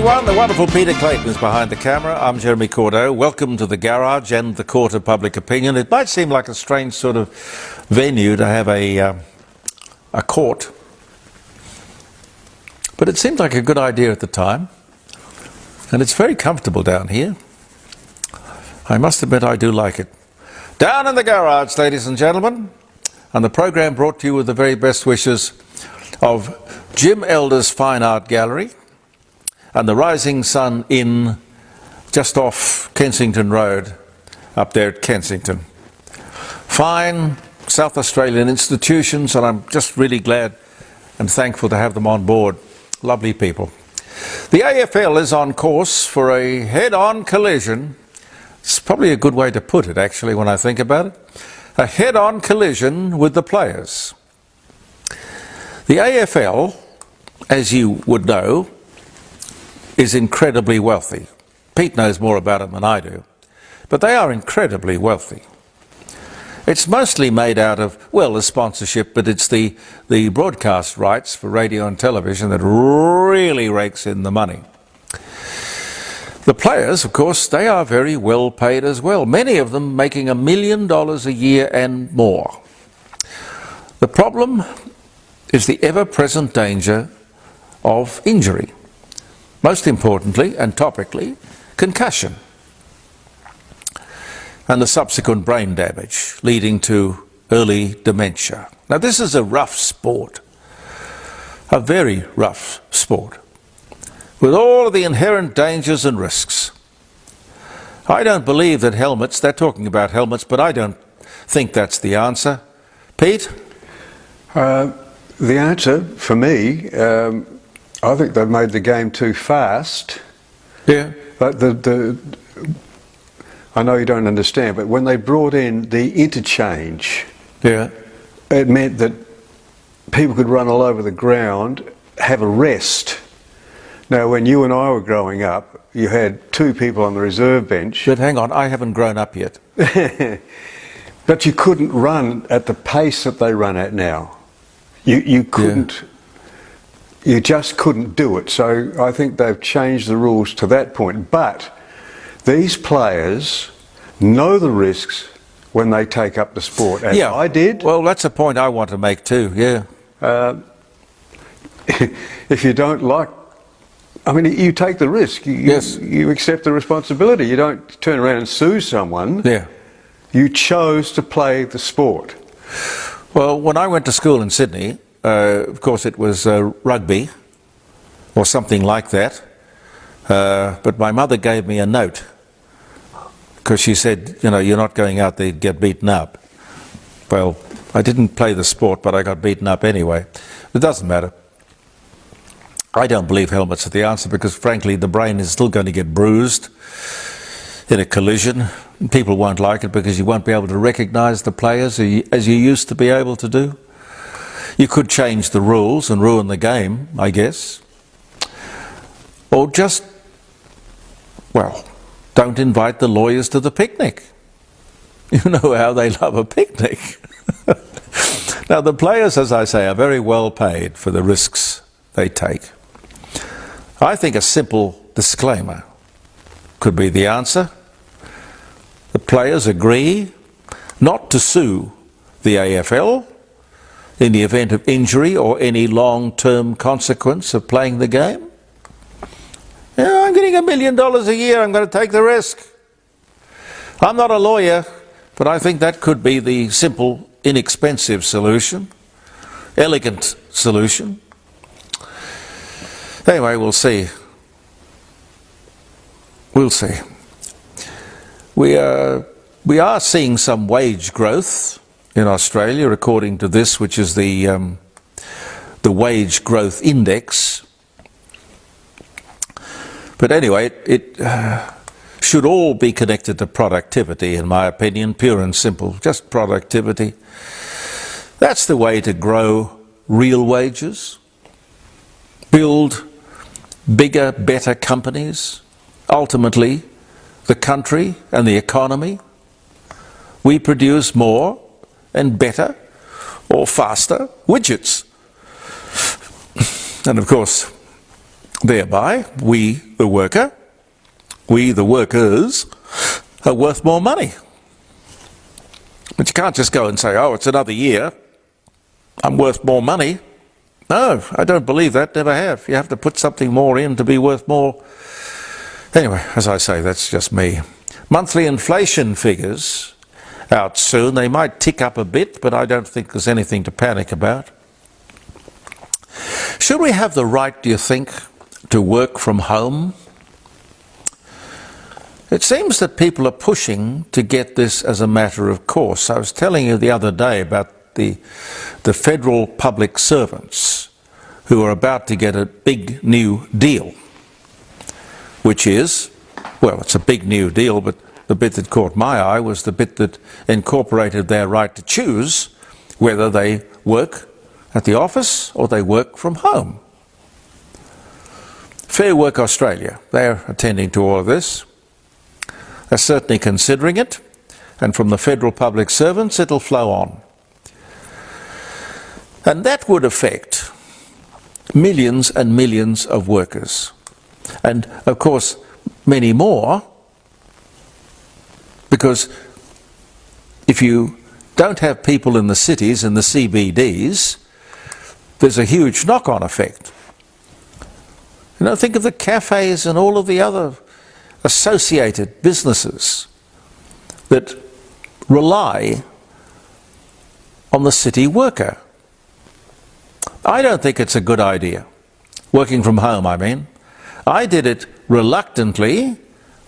everyone. The wonderful Peter Clayton is behind the camera. I'm Jeremy Cordeaux. Welcome to the Garage and the Court of Public Opinion. It might seem like a strange sort of venue to have a court, but it seemed like a good idea at the time, and it's very comfortable down here. I must admit I do like it. Down in the garage, ladies and gentlemen, and the program brought to you with the very best wishes of Jim Elder's Fine Art Gallery and the Rising Sun Inn just off Kensington Road up there at Kensington. Fine South Australian institutions, and I'm just really glad and thankful to have them on board. Lovely people. The AFL is on course for a head-on collision. It's probably a good way to put it, actually, when I think about it. A head-on collision with the players. The AFL, as you would know, is incredibly wealthy. Pete knows more about it than I do, but they are incredibly wealthy. It's mostly made out of, well, the sponsorship, but it's the broadcast rights for radio and television that really rakes in the money. The players, of course, they are very well paid as well, many of them making $1 million a year and more. The problem is the ever-present danger of injury. Most importantly, and topically, concussion, and the subsequent brain damage leading to early dementia. Now, this is a rough sport, a very rough sport, with all of the inherent dangers and risks. I don't believe that helmets, they're talking about helmets, but I don't think that's the answer. Pete? The answer, for me, I think they've made the game too fast. Yeah. But I know you don't understand, but when they brought in the interchange, Yeah. it meant that people could run all over the ground, have a rest. Now, when you and I were growing up, you had two people on the reserve bench. But hang on, I haven't grown up yet. But you couldn't run at the pace that they run at now. You couldn't. Yeah. You just couldn't do it. So I think they've changed the rules to that point. But these players know the risks when they take up the sport, as I did. Well, that's a point I want to make too, yeah. If you don't like, I mean, you take the risk. Yes. You accept the responsibility. You don't turn around and sue someone. Yeah. You chose to play the sport. Well, when I went to school in Sydney, of course it was rugby or something like that, but my mother gave me a note because she said, you know, you're not going out there to get beaten up. Well, I didn't play the sport, but I got beaten up anyway. It doesn't matter. I don't believe helmets are the answer because, frankly, the brain is still going to get bruised in a collision. People won't like it because you won't be able to recognise the players as you used to be able to do. You could change the rules and ruin the game, I guess. Or just, well, don't invite the lawyers to the picnic. You know how they love a picnic. Now, the players, as I say, are very well paid for the risks they take. I think a simple disclaimer could be the answer. The players agree not to sue the AFL in the event of injury or any long-term consequence of playing the game. Yeah, I'm getting $1 million a year, I'm going to take the risk. I'm not a lawyer, but I think that could be the simple, inexpensive solution, elegant solution. Anyway, we'll see. We'll see. We are seeing some wage growth in Australia, according to this, which is the wage growth index. But anyway, it should all be connected to productivity, in my opinion, pure and simple, just productivity. That's the way to grow real wages, build bigger, better companies, ultimately the country and the economy. We produce more and better or faster widgets. And of course, Thereby, we, the worker, we, the workers, are worth more money. But you can't just go and say, oh, it's another year, I'm worth more money. No, I don't believe that, never have. You have to put something more in to be worth more. Anyway, as I say, that's just me. Monthly inflation figures out soon. They might tick up a bit, but I don't think there's anything to panic about. Should we have the right, do you think, to work from home? It seems that people are pushing to get this as a matter of course. I was telling you the other day about the federal public servants who are about to get a big new deal, which is, well, it's a big new deal, but the bit that caught my eye was the bit that incorporated their right to choose whether they work at the office or they work from home. Fair Work Australia, they're attending to all of this. They're certainly considering it, and from the federal public servants it'll flow on. And that would affect millions and millions of workers. And of course many more, because if you don't have people in the cities, in the CBDs, there's a huge knock-on effect. You know, think of the cafes and all of the other associated businesses that rely on the city worker. I don't think it's a good idea. Working from home, I mean. I did it reluctantly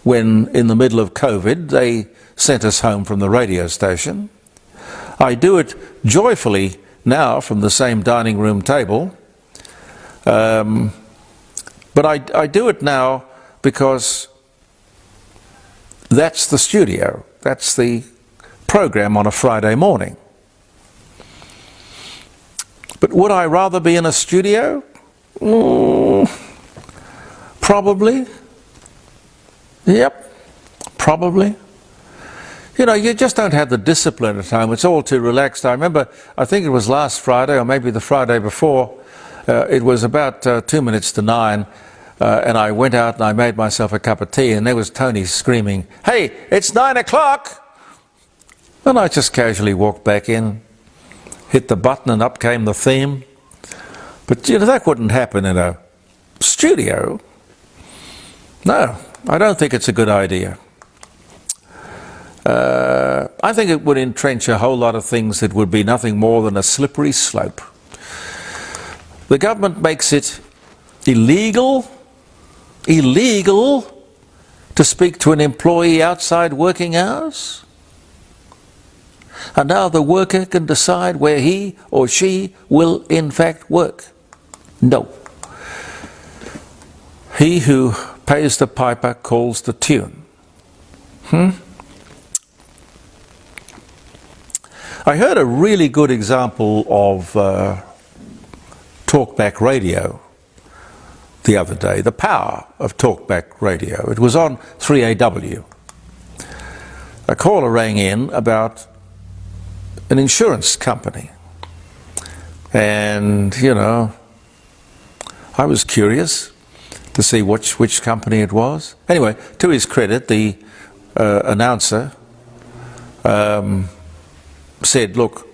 when, in the middle of COVID, they sent us home from the radio station. I do it joyfully now from the same dining room table. But I do it now because that's the studio. That's the program on a Friday morning. But would I rather be in a studio? Probably. Yep, probably. You know, you just don't have the discipline at home. It's all too relaxed. I remember, I think it was last Friday or maybe the Friday before, it was about 2 minutes to 9, and I went out and I made myself a cup of tea, and there was Tony screaming, "Hey, it's 9 o'clock!" And I just casually walked back in, hit the button, and up came the theme. But you know, that wouldn't happen in a studio. No, I don't think it's a good idea. I think it would entrench a whole lot of things that would be nothing more than a slippery slope. The government makes it illegal to speak to an employee outside working hours. And now the worker can decide where he or she will in fact work. No. He who pays the piper calls the tune. I heard a really good example of talkback radio the other day, the power of talkback radio. It was on 3AW. A caller rang in about an insurance company. And, you know, I was curious to see which company it was. Anyway, to his credit, the announcer said, look,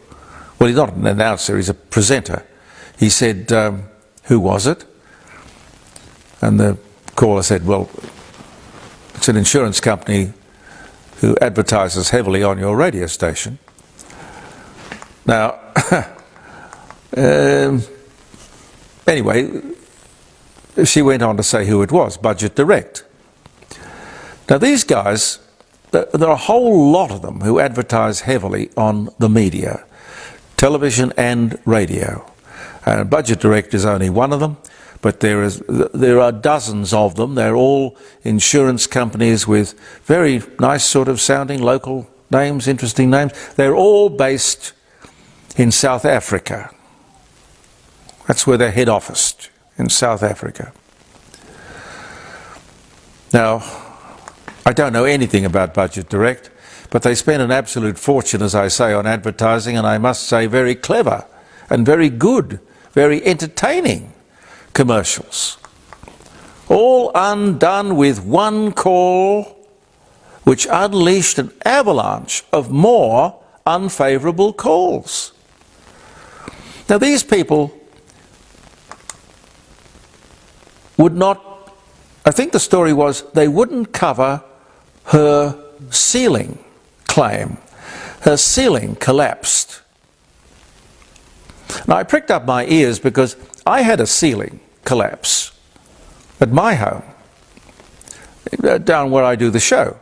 well, he's not an announcer, he's a presenter. He said, who was it? And the caller said, well, it's an insurance company who advertises heavily on your radio station. Now, anyway, she went on to say who it was, Budget Direct. Now these guys, there are a whole lot of them who advertise heavily on the media, television and radio. Budget Direct is only one of them, but there are dozens of them. They're all insurance companies with very nice sort of sounding local names, interesting names. They're all based in South Africa. That's where their head office, in South Africa. Now, I don't know anything about Budget Direct, but they spend an absolute fortune, as I say, on advertising, and I must say very clever and very good, very entertaining commercials. all undone with one call, which unleashed an avalanche of more unfavourable calls. Now these people would not, I think the story was, they wouldn't cover her ceiling claim. Her ceiling collapsed. Now I pricked up my ears because I had a ceiling collapse at my home, down where I do the show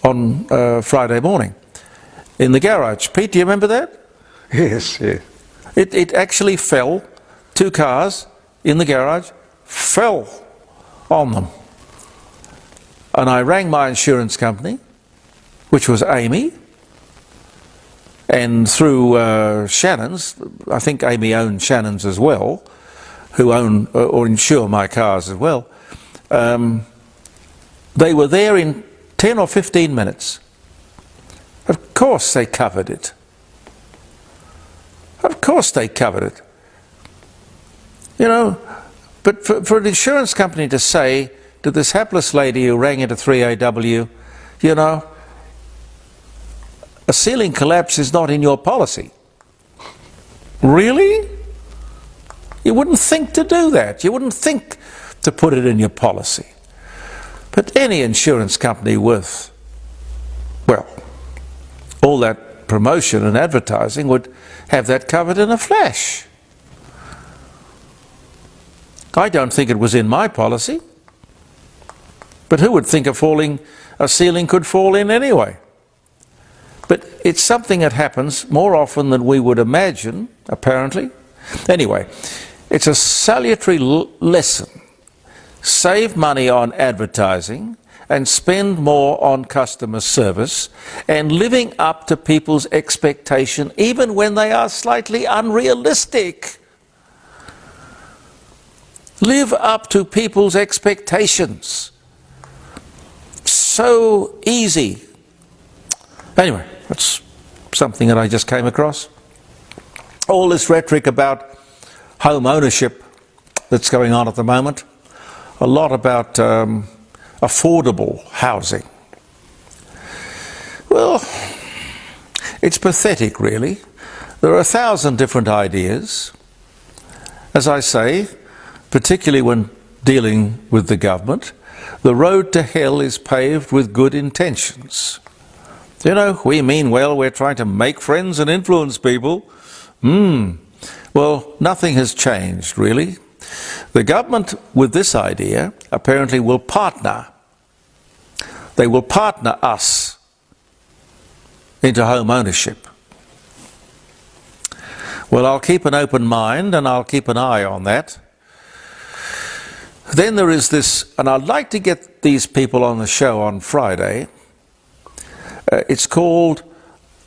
on Friday morning, in the garage. Pete, do you remember that? Yes, yeah. It actually fell, 2 cars in the garage, fell on them. And I rang my insurance company, which was Amy, and through Shannon's, I think Amy owned Shannon's as well, who own or insure my cars as well. They were there in 10 or 15 minutes. Of course they covered it. Of course they covered it. You know, but for an insurance company to say to this hapless lady who rang into 3AW, you know, a ceiling collapse is not in your policy. Really? You wouldn't think to do that. You wouldn't think to put it in your policy. But any insurance company with, well, all that promotion and advertising would have that covered in a flash. I don't think it was in my policy. But who would think a ceiling could fall in anyway? But it's something that happens more often than we would imagine, apparently. Anyway, it's a salutary lesson. Save money on advertising and spend more on customer service and living up to people's expectation even when they are slightly unrealistic. Live up to people's expectations. So easy. Anyway, that's something that I just came across. All this rhetoric about home ownership that's going on at the moment, a lot about affordable housing. Well, it's pathetic really. There are 1,000 different ideas. As I say, particularly when dealing with the government, the road to hell is paved with good intentions. You know, we mean well, we're trying to make friends and influence people. Well, nothing has changed, really. The government, with this idea, apparently will partner. They will partner us into home ownership. Well, I'll keep an open mind and I'll keep an eye on that. Then there is this, and I'd like to get these people on the show on Friday. It's called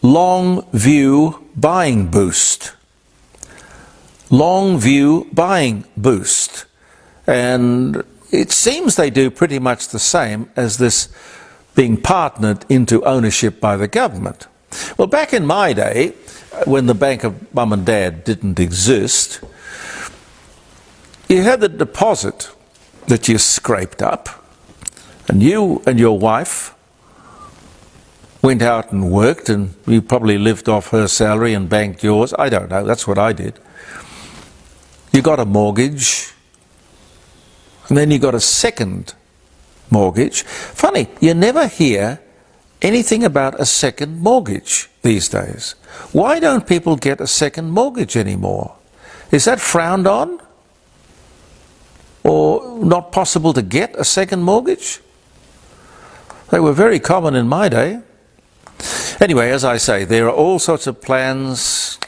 Long View Buying Boost. Long View Buying Boost. And it seems they do pretty much the same as this being partnered into ownership by the government. Well, back in my day, when the bank of mum and dad didn't exist, you had the deposit that you scraped up, and you and your wife went out and worked, and you probably lived off her salary and banked yours. I don't know, that's what I did. You got a mortgage, and then you got a second mortgage. Funny, you never hear anything about a second mortgage these days. Why don't people get a second mortgage anymore? Is that frowned on? Or not possible to get a second mortgage? They were very common in my day. Anyway, as I say, there are all sorts of plans,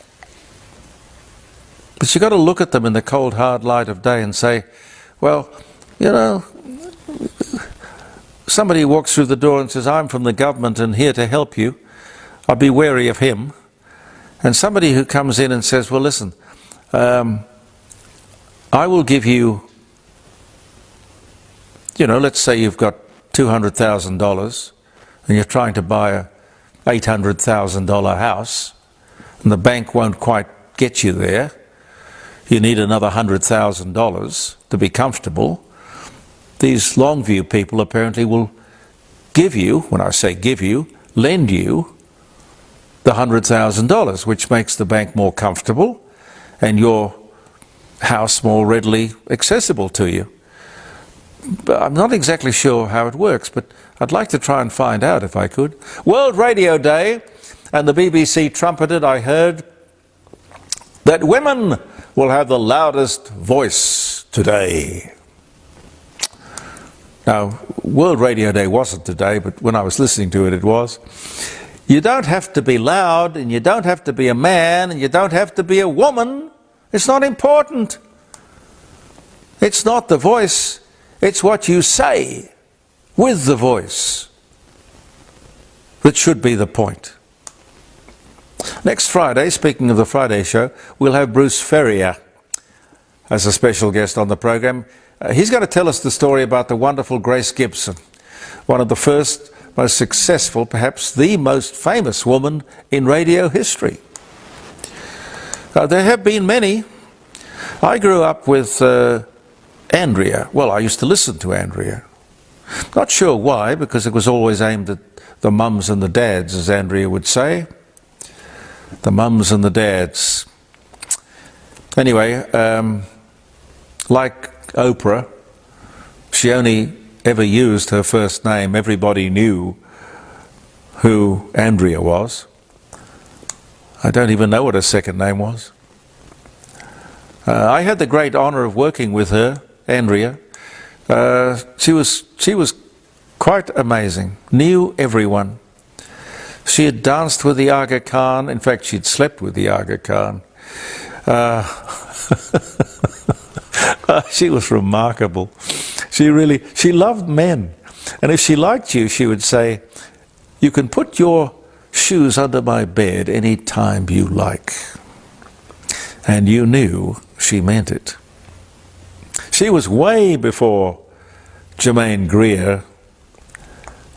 but you've got to look at them in the cold, hard light of day and say, well, you know, somebody walks through the door and says, I'm from the government and here to help you, I'd be wary of him. And somebody who comes in and says, well, listen, I will give you, you know, let's say you've got $200,000 and you're trying to buy a $800,000 house and the bank won't quite get you there. You need another $100,000 to be comfortable. these Longview people apparently will give you, when I say give you, lend you the $100,000, which makes the bank more comfortable and your house more readily accessible to you. But I'm not exactly sure how it works, but I'd like to try and find out if I could. World Radio Day, and the BBC trumpeted, I heard, that women will have the loudest voice today. Now, World Radio Day wasn't today, but when I was listening to it, it was. You don't have to be loud, and you don't have to be a man, and you don't have to be a woman. It's not important. It's not the voice, it's what you say with the voice that should be the point. Next Friday, speaking of the Friday show, we'll have Bruce Ferrier as a special guest on the program. He's going to tell us the story about the wonderful Grace Gibson, one of the first, most successful, perhaps the most famous woman in radio history. There have been many. I grew up with Andrea. Well, I used to listen to Andrea. Not sure why, because it was always aimed at the mums and the dads, as Andrea would say. The mums and the dads. Anyway, like Oprah, she only ever used her first name. Everybody knew who Andrea was. I don't even know what her second name was. I had the great honour of working with her, Andrea. She was quite amazing. Knew everyone. She had danced with the Aga Khan. In fact, she'd slept with the Aga Khan. She was remarkable. She loved men. And if she liked you, she would say, "You can put your shoes under my bed any time you like." And you knew she meant it. She was way before Germaine Greer,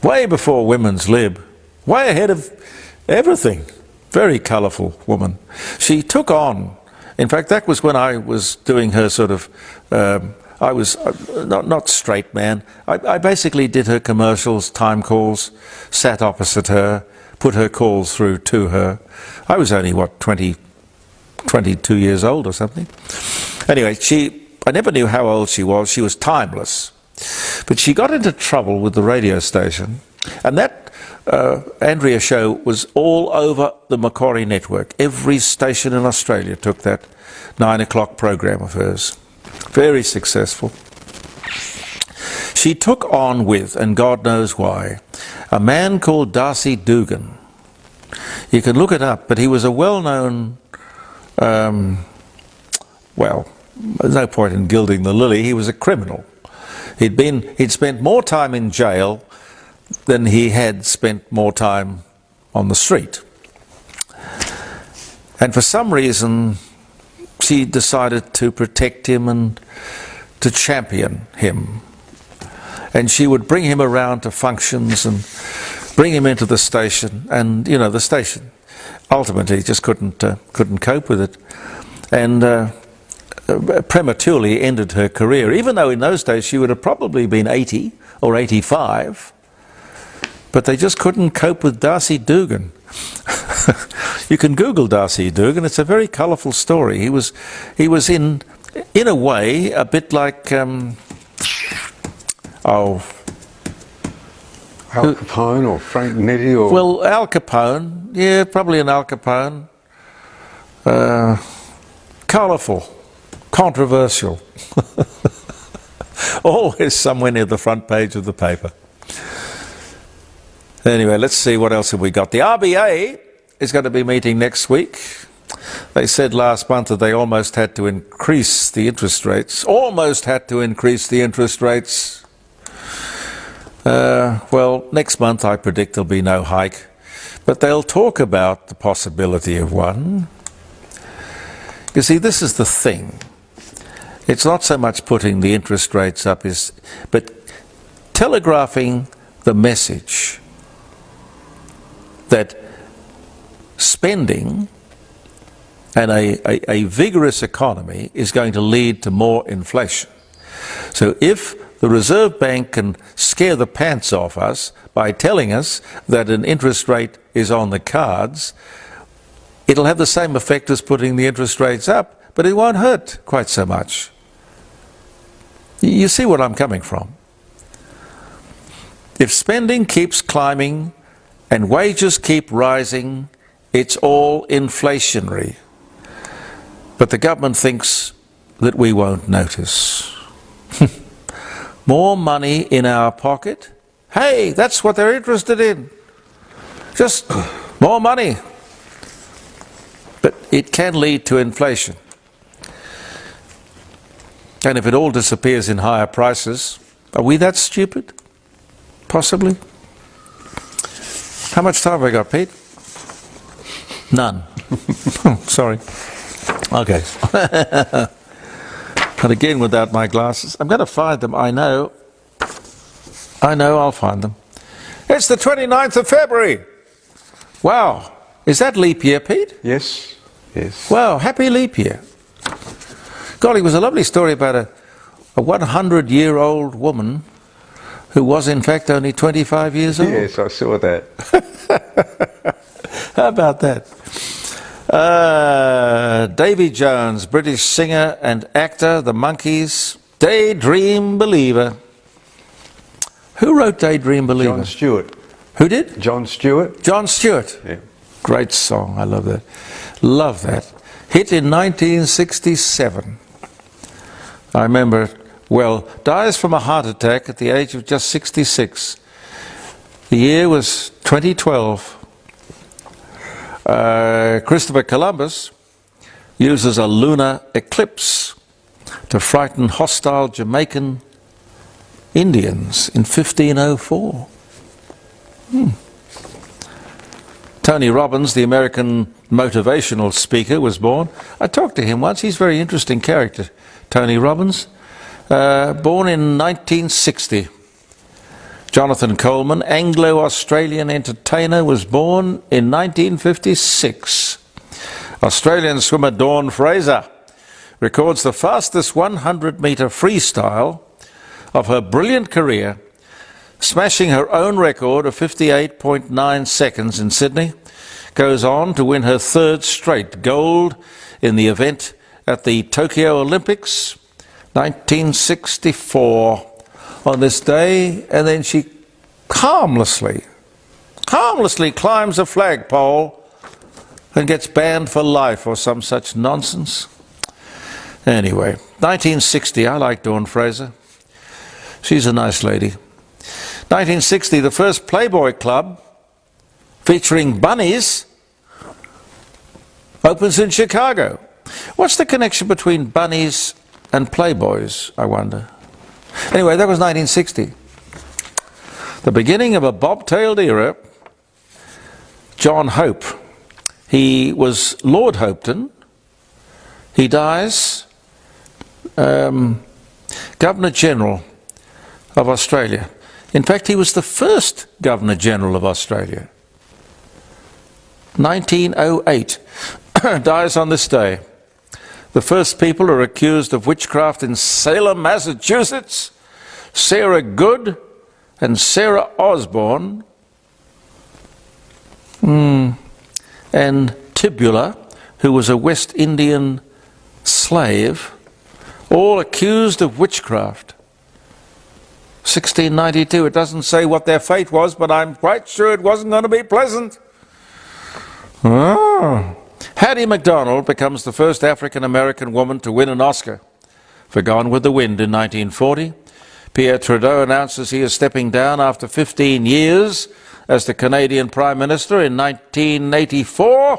way before Women's Lib, way ahead of everything. Very colourful woman. She took on, in fact, that was when I was doing her sort of, I was not straight man. I basically did her commercials, time calls, sat opposite her, put her calls through to her. I was only, 22 years old or something. Anyway, I never knew how old she was. She was timeless. But she got into trouble with the radio station, and that Andrea show was all over the Macquarie network. Every station in Australia took that 9 o'clock program of hers. Very successful. She took on with, and God knows why, a man called Darcy Dugan. You can look it up, but he was a well-known, well, there's no point in gilding the lily. He was a criminal. He'd spent more time in jail than he had spent more time on the street. And for some reason, she decided to protect him and to champion him. And she would bring him around to functions and bring him into the station. And, you know, the station ultimately just couldn't cope with it. And prematurely ended her career, even though in those days she would have probably been 80 or 85. But they just couldn't cope with Darcy Dugan. You can Google Darcy Dugan. It's a very colourful story. He was in a way a bit like Al Capone or Frank Nitti or... Well, Al Capone. Yeah, probably an Al Capone. Colourful. Controversial. Always somewhere near the front page of the paper. Anyway, let's see what else have we got. The RBA is going to be meeting next week. They said last month that they almost had to increase the interest rates. Almost had to increase the interest rates. Well, next month I predict there'll be no hike. But they'll talk about the possibility of one. You see, this is the thing. It's not so much putting the interest rates up, but telegraphing the message that spending and a vigorous economy is going to lead to more inflation. So if the Reserve Bank can scare the pants off us by telling us that an interest rate is on the cards, it'll have the same effect as putting the interest rates up, but it won't hurt quite so much. You see what I'm coming from? If spending keeps climbing and wages keep rising, it's all inflationary. But the government thinks that we won't notice. More money in our pocket? Hey, that's what they're interested in. Just more money. But it can lead to inflation. And if it all disappears in higher prices, are we that stupid? Possibly. How much time have I got, Pete? None. Sorry. Okay. And again without my glasses. I'm going to find them, I know. I'll find them. It's the 29th of February. Wow. Is that leap year, Pete? Yes, yes. Wow, happy leap year. Golly, it was a lovely story about a 100-year-old woman who was in fact only 25 years old. Yes, I saw that. How about that? Davy Jones, British singer and actor, The Monkees, Daydream Believer. Who wrote Daydream Believer? John Stewart. Who did? John Stewart. John Stewart. Yeah. Great song, I love that. Love that. Hit in 1967. I remember it well. Dies from a heart attack at the age of just 66. The year was 2012. Christopher Columbus uses a lunar eclipse to frighten hostile Jamaican Indians in 1504. Tony Robbins, the American motivational speaker, was born. I talked to him once. He's a very interesting character, Tony Robbins. Born in 1960. Jonathan Coleman, Anglo-Australian entertainer, was born in 1956. Australian swimmer Dawn Fraser records the fastest 100-metre freestyle of her brilliant career, smashing her own record of 58.9 seconds in Sydney. Goes on to win her third straight gold in the event at the Tokyo Olympics, 1964. On this day, and then she harmlessly climbs a flagpole and gets banned for life or some such nonsense. Anyway, 1960, I like Dawn Fraser. She's a nice lady. 1960, the first Playboy Club featuring bunnies opens in Chicago. What's the connection between bunnies and Playboys, I wonder? Anyway, that was 1960. The beginning of a bobtailed era. John Hope. He was Lord Hopetoun. He dies Governor General of Australia. In fact, he was the first Governor General of Australia. 1908. Dies on this day. The first people are accused of witchcraft in Salem, Massachusetts. Sarah Good and Sarah Osborne. And Tibula, who was a West Indian slave, all accused of witchcraft. 1692, it doesn't say what their fate was, but I'm quite sure it wasn't going to be pleasant. Hattie MacDonald becomes the first African-American woman to win an Oscar for Gone with the Wind in 1940. Pierre Trudeau announces he is stepping down after 15 years as the Canadian Prime Minister in 1984.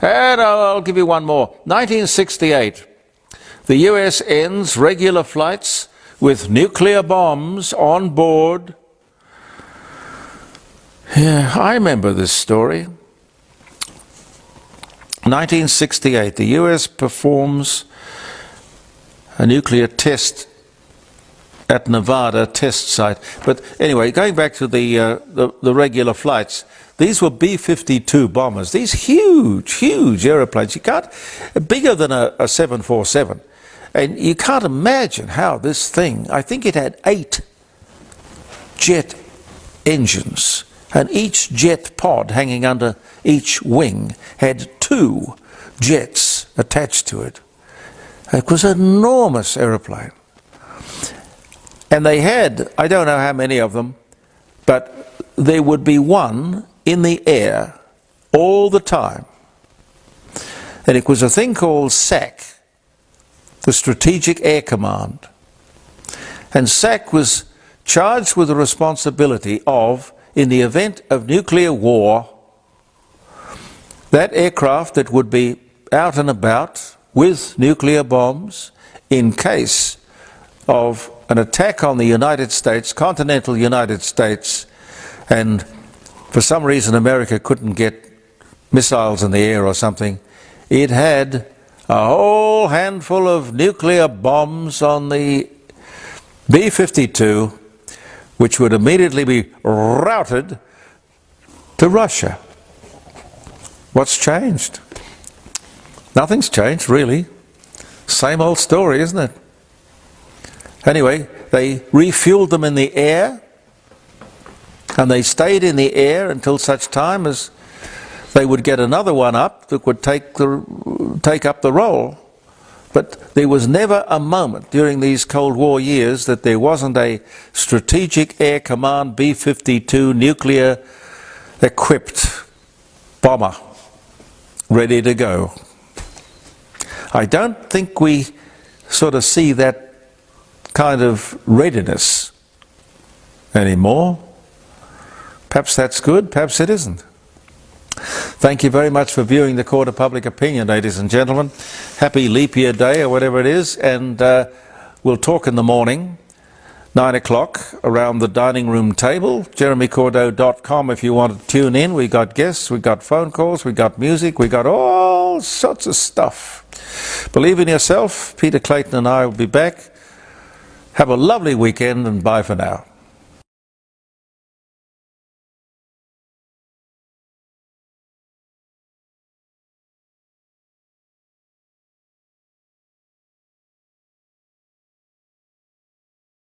And I'll give you one more. 1968, the US ends regular flights with nuclear bombs on board. Yeah, I remember this story. 1968, the US performs a nuclear test at Nevada test site. But anyway, going back to the regular flights, these were B-52 bombers. These huge, huge aeroplanes. You can't, bigger than a 747. And you can't imagine how this thing, I think it had 8 jet engines, and each jet pod hanging under each wing had 2 jets attached to it. It was an enormous aeroplane. And they had, I don't know how many of them, but there would be one in the air all the time. And it was a thing called SAC, the Strategic Air Command. And SAC was charged with the responsibility of, in the event of nuclear war, that aircraft that would be out and about with nuclear bombs in case of an attack on the United States, continental United States, and for some reason America couldn't get missiles in the air or something, it had a whole handful of nuclear bombs on the B-52, which would immediately be routed to Russia. What's changed? Nothing's changed, really. Same old story, isn't it? Anyway, they refueled them in the air, and they stayed in the air until such time as they would get another one up that would take up the role. But there was never a moment during these Cold War years that there wasn't a Strategic Air Command B-52 nuclear-equipped bomber ready to go. I don't think we sort of see that kind of readiness anymore. Perhaps that's good, perhaps it isn't. Thank you very much for viewing the Court of Public Opinion, ladies and gentlemen. Happy leap year day, or whatever it is, and we'll talk in the morning, 9 o'clock, around the dining room table. JeremyCordeaux.com if you want to tune in. We got guests, we got phone calls, we got music, we got all sorts of stuff. Believe in yourself. Peter Clayton and I will be back. Have a lovely weekend, and bye for now.